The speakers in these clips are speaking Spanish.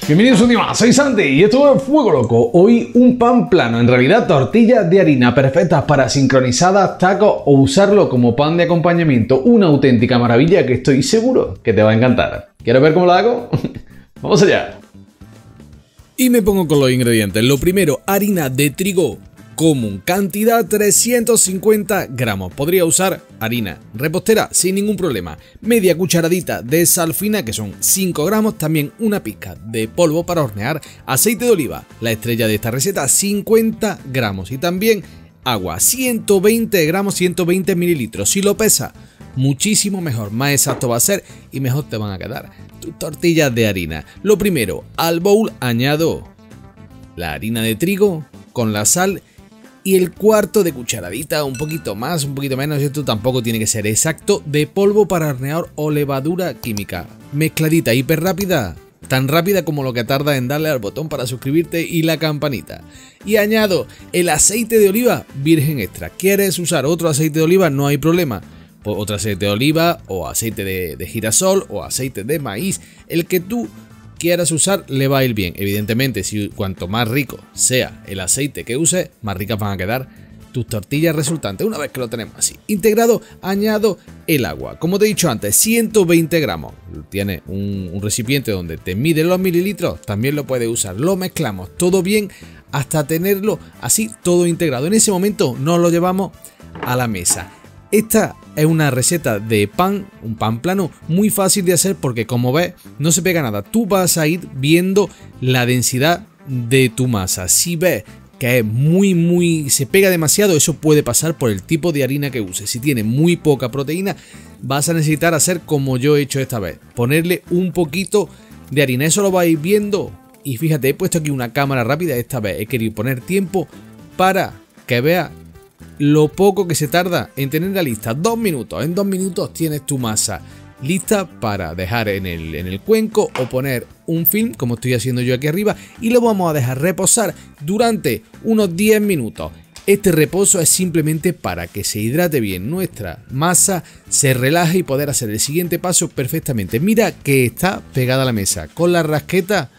Bienvenidos un día más, soy Santi y esto es Fuego Loco. Hoy un pan plano, en realidad tortillas de harina perfectas para sincronizadas, tacos o usarlo como pan de acompañamiento. Una auténtica maravilla que estoy seguro que te va a encantar. ¿Quieres ver cómo lo hago? ¡Vamos allá! Y me pongo con los ingredientes. Lo primero, harina de trigo común, cantidad 350 gramos. Podría usar harina repostera sin ningún problema. Media cucharadita de sal fina, que son 5 gramos. También una pizca de polvo para hornear. Aceite de oliva, la estrella de esta receta, 50 gramos. Y también agua, 120 gramos, 120 mililitros. Si lo pesa, muchísimo mejor. Más exacto va a ser y mejor te van a quedar tus tortillas de harina. Lo primero, al bowl añado la harina de trigo con la sal y el cuarto de cucharadita, un poquito más, un poquito menos, esto tampoco tiene que ser exacto, de polvo para hornear o levadura química. Mezcladita hiper rápida, tan rápida como lo que tarda en darle al botón para suscribirte y la campanita. Y añado el aceite de oliva virgen extra. ¿Quieres usar otro aceite de oliva? No hay problema. Otro aceite de oliva o aceite de girasol o aceite de maíz, el que tú quieras usar le va a ir bien. Evidentemente, si cuanto más rico sea el aceite que uses, más ricas van a quedar tus tortillas resultantes. Una vez que lo tenemos así integrado, añado el agua. Como te he dicho antes, 120 gramos. Tienes un recipiente donde te mide los mililitros, también lo puedes usar. Lo mezclamos todo bien hasta tenerlo así todo integrado. En ese momento nos lo llevamos a la mesa. Esta es una receta de pan, un pan plano, muy fácil de hacer porque, como ves, no se pega nada. Tú vas a ir viendo la densidad de tu masa. Si ves que es se pega demasiado, eso puede pasar por el tipo de harina que uses. Si tiene muy poca proteína, vas a necesitar hacer como yo he hecho esta vez, ponerle un poquito de harina. Eso lo vais viendo y fíjate, he puesto aquí una cámara rápida. Esta vez he querido poner tiempo para que veas lo poco que se tarda en tenerla lista. 2 minutos. En 2 minutos tienes tu masa lista para dejar en el cuenco o poner un film, como estoy haciendo yo aquí arriba, y lo vamos a dejar reposar durante unos 10 minutos. Este reposo es simplemente para que se hidrate bien nuestra masa, se relaje y poder hacer el siguiente paso perfectamente. Mira que está pegada a la mesa. Con la rasqueta,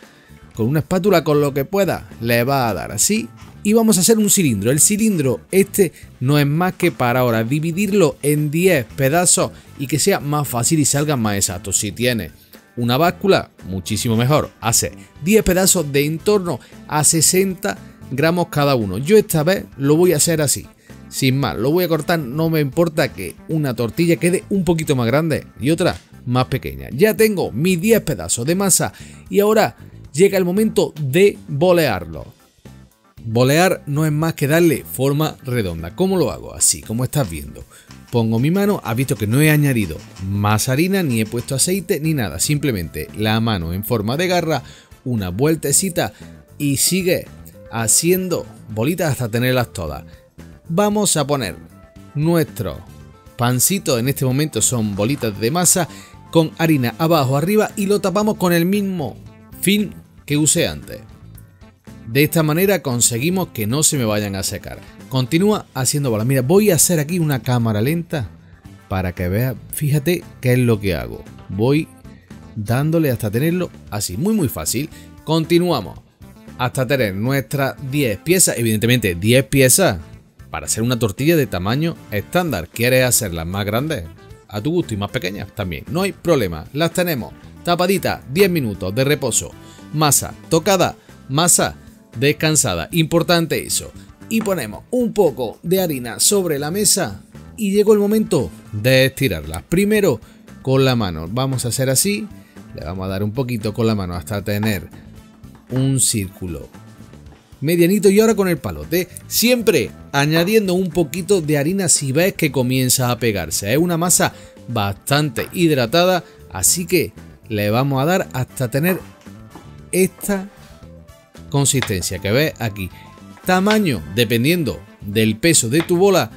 con una espátula, con lo que pueda, le va a dar así. Y vamos a hacer un cilindro. El cilindro este no es más que para ahora dividirlo en 10 pedazos y que sea más fácil y salga más exacto. Si tienes una báscula, muchísimo mejor. Hace 10 pedazos de en torno a 60 gramos cada uno. Yo esta vez lo voy a hacer así, sin más. Lo voy a cortar, no me importa que una tortilla quede un poquito más grande y otra más pequeña. Ya tengo mis 10 pedazos de masa y ahora llega el momento de bolearlo. Bolear no es más que darle forma redonda. ¿Cómo lo hago? Así como estás viendo. Pongo mi mano, has visto que no he añadido más harina, ni he puesto aceite, ni nada. Simplemente la mano en forma de garra, una vueltecita y sigue haciendo bolitas hasta tenerlas todas. Vamos a poner nuestro pancito, en este momento son bolitas de masa, con harina abajo, arriba y lo tapamos con el mismo film que usé antes. De esta manera conseguimos que no se me vayan a secar. Continúa haciendo bolas. Mira, voy a hacer aquí una cámara lenta para que veas. Fíjate qué es lo que hago. Voy dándole hasta tenerlo así. Muy fácil. Continuamos hasta tener nuestras 10 piezas. Evidentemente 10 piezas para hacer una tortilla de tamaño estándar. ¿Quieres hacerlas más grandes? A tu gusto y más pequeñas también. No hay problema. Las tenemos tapaditas, 10 minutos de reposo. Masa tocada, masa descansada, importante eso. Y ponemos un poco de harina sobre la mesa y llegó el momento de estirarlas. Primero con la mano, vamos a hacer así, le vamos a dar un poquito con la mano hasta tener un círculo medianito y ahora con el palote, siempre añadiendo un poquito de harina si ves que comienza a pegarse. Es una masa bastante hidratada, así que le vamos a dar hasta tener esta consistencia que ves aquí. Tamaño, dependiendo del peso de tu bola,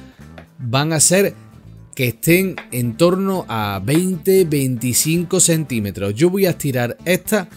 van a ser que estén en torno a 20-25 centímetros. Yo voy a estirar esta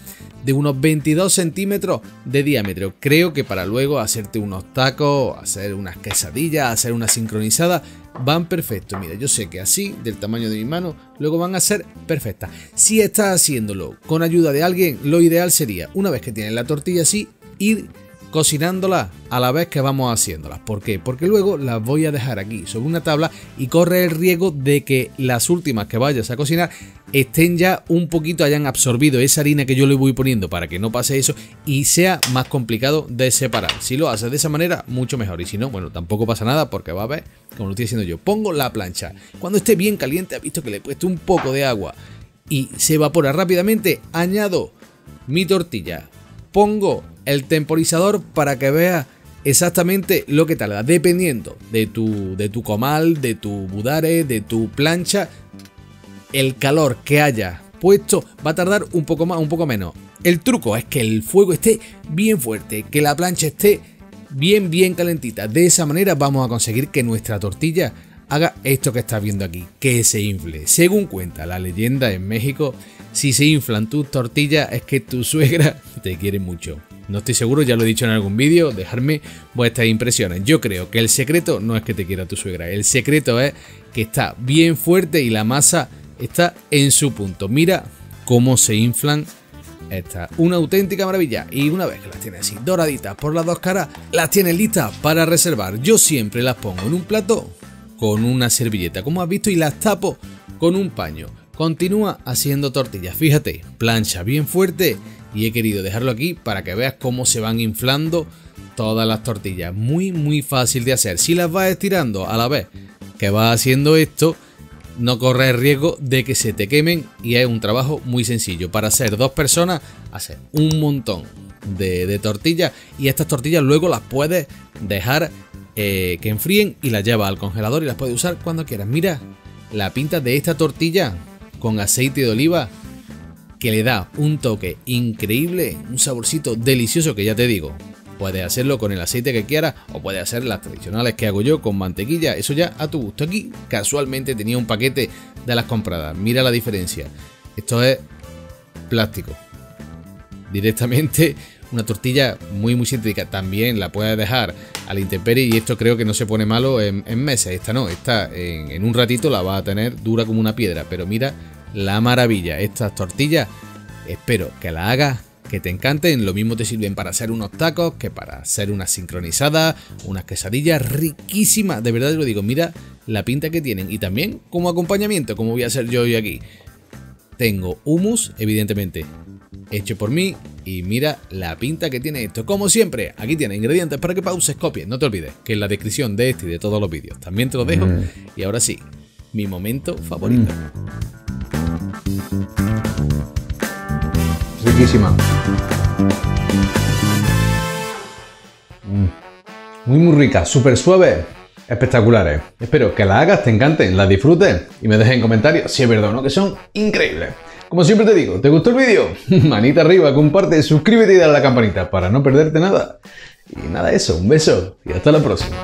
de unos 22 centímetros de diámetro. Creo que para luego hacerte unos tacos, hacer unas quesadillas, hacer una sincronizada, van perfectos. Mira, yo sé que así, del tamaño de mi mano, luego van a ser perfectas. Si estás haciéndolo con ayuda de alguien, lo ideal sería, una vez que tienes la tortilla así, ir cocinándolas a la vez que vamos haciéndolas. ¿Por qué? Porque luego las voy a dejar aquí sobre una tabla y corre el riesgo de que las últimas que vayas a cocinar estén ya un poquito, hayan absorbido esa harina que yo le voy poniendo para que no pase eso y sea más complicado de separar. Si lo haces de esa manera, mucho mejor. Y si no, bueno, tampoco pasa nada porque va a ver, como lo estoy haciendo yo, pongo la plancha. Cuando esté bien caliente, has visto que le he puesto un poco de agua y se evapora rápidamente, añado mi tortilla, pongo el temporizador para que veas exactamente lo que tarda, dependiendo de tu comal, de tu budare, de tu plancha. El calor que haya puesto va a tardar un poco más, un poco menos. El truco es que el fuego esté bien fuerte, que la plancha esté bien calentita. De esa manera vamos a conseguir que nuestra tortilla haga esto que estás viendo aquí, que se infle. Según cuenta la leyenda en México, si se inflan tus tortillas es que tu suegra te quiere mucho. No estoy seguro, ya lo he dicho en algún vídeo, dejadme vuestras impresiones. Yo creo que el secreto no es que te quiera tu suegra, el secreto es que está bien fuerte y la masa está en su punto. Mira cómo se inflan estas, una auténtica maravilla. Y una vez que las tienes así doraditas por las dos caras, las tienes listas para reservar. Yo siempre las pongo en un plato con una servilleta, como has visto, y las tapo con un paño. Continúa haciendo tortillas, fíjate, plancha bien fuerte. Y he querido dejarlo aquí para que veas cómo se van inflando todas las tortillas. Muy fácil de hacer. Si las vas estirando a la vez que vas haciendo esto, no corres el riesgo de que se te quemen y es un trabajo muy sencillo. Para ser dos personas, hacer un montón de tortillas y estas tortillas luego las puedes dejar que enfríen y las llevas al congelador y las puedes usar cuando quieras. Mira la pinta de esta tortilla con aceite de oliva, que le da un toque increíble, un saborcito delicioso que ya te digo, puedes hacerlo con el aceite que quieras o puedes hacer las tradicionales que hago yo con mantequilla, eso ya a tu gusto. Aquí casualmente tenía un paquete de las compradas, mira la diferencia, esto es plástico, directamente una tortilla muy sintética. También la puedes dejar a la intemperie y esto creo que no se pone malo en meses, esta no, esta en un ratito la vas a tener dura como una piedra, pero mira la maravilla, estas tortillas espero que las hagas, que te encanten. Lo mismo te sirven para hacer unos tacos que para hacer unas sincronizadas, unas quesadillas riquísimas, de verdad te lo digo, mira la pinta que tienen. Y también como acompañamiento, como voy a hacer yo hoy aquí, tengo hummus, evidentemente hecho por mí, y mira la pinta que tiene esto. Como siempre, aquí tienes ingredientes para que pauses, copies, no te olvides que en la descripción de este y de todos los vídeos también te los dejo. Y ahora sí, mi momento favorito. Riquísima. Muy rica, súper suave, espectaculares. Espero que las hagas, te encanten, las disfrutes y me dejes en comentarios si es verdad o no que son increíbles. Como siempre te digo, ¿te gustó el vídeo? Manita arriba, comparte, suscríbete y dale a la campanita para no perderte nada. Y nada, eso, un beso y hasta la próxima.